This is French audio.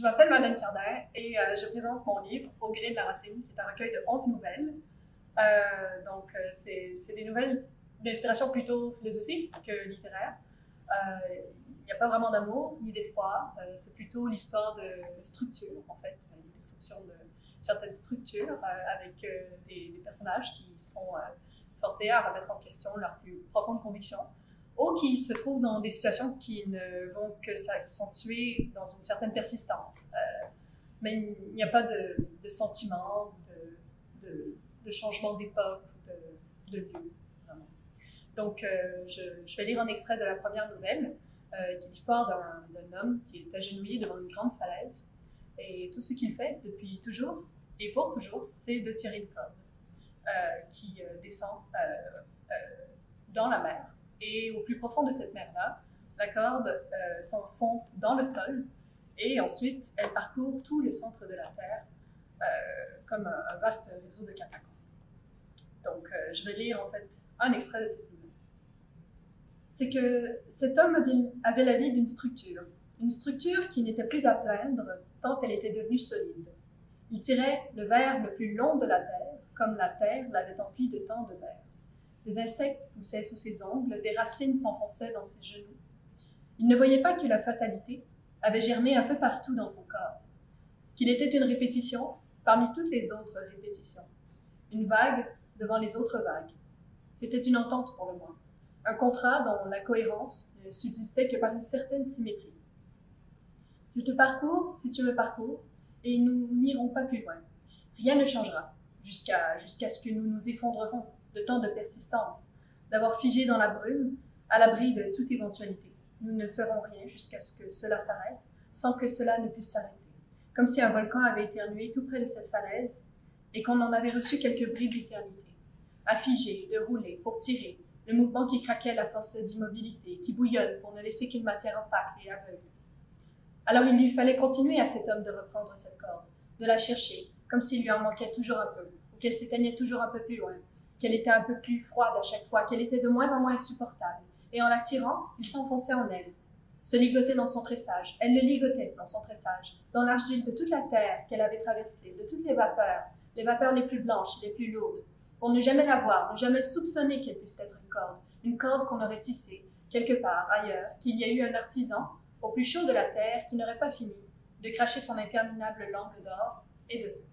Je m'appelle Madeleine Cardin et je présente mon livre Au gré de la racine, qui est un recueil de 11 nouvelles. C'est des nouvelles d'inspiration plutôt philosophique que littéraire. Il n'y a pas vraiment d'amour ni d'espoir. C'est plutôt l'histoire de structures, en fait, une description de certaines structures avec des personnages qui sont forcés à remettre en question leurs plus profondes convictions, ou qui se trouvent dans des situations qui ne vont que s'accentuer dans une certaine persistance. Mais il n'y a pas de sentiment, de changement d'époque, de lieu, vraiment. Donc, je vais lire un extrait de la première nouvelle, qui est l'histoire d'un homme qui est agenouillé devant une grande falaise. Et tout ce qu'il fait depuis toujours, et pour toujours, c'est de tirer une corde qui descend dans la mer. Et au plus profond de cette mer-là, la corde s'enfonce dans le sol et ensuite elle parcourt tout le centre de la Terre comme un vaste réseau de catacombes. Donc je vais lire en fait un extrait de cette nouvelle. C'est que cet homme avait la vie d'une structure, une structure qui n'était plus à plaindre tant elle était devenue solide. Il tirait le ver le plus long de la terre, comme la terre l'avait empli de tant de vers. Des insectes poussaient sous ses ongles, des racines s'enfonçaient dans ses genoux. Il ne voyait pas que la fatalité avait germé un peu partout dans son corps, qu'il était une répétition parmi toutes les autres répétitions, une vague devant les autres vagues. C'était une entente pour le moins, un contrat dont la cohérence ne subsistait que par une certaine symétrie. Je te parcours si tu me parcours, et nous n'irons pas plus loin. Rien ne changera, jusqu'à ce que nous nous effondrerons de tant de persistance, d'avoir figé dans la brume, à l'abri de toute éventualité. Nous ne ferons rien jusqu'à ce que cela s'arrête, sans que cela ne puisse s'arrêter. Comme si un volcan avait éternué tout près de cette falaise, et qu'on en avait reçu quelques bribes d'éternité. À figer, de rouler, pour tirer, le mouvement qui craquait la force d'immobilité, qui bouillonne pour ne laisser qu'une matière opaque et aveugle. Alors il lui fallait continuer à cet homme de reprendre cette corde, de la chercher, comme s'il lui en manquait toujours un peu, ou qu'elle s'éteignait toujours un peu plus loin, qu'elle était un peu plus froide à chaque fois, qu'elle était de moins en moins insupportable. Et en la tirant, il s'enfonçait en elle, se ligotait dans son tressage. Elle le ligotait dans son tressage, dans l'argile de toute la terre qu'elle avait traversée, de toutes les vapeurs les plus blanches et les plus lourdes, pour ne jamais la voir, ne jamais soupçonner qu'elle puisse être une corde qu'on aurait tissée, quelque part ailleurs, qu'il y a eu un artisan, au plus chaud de la terre, qui n'aurait pas fini de cracher son interminable langue d'or et de feu.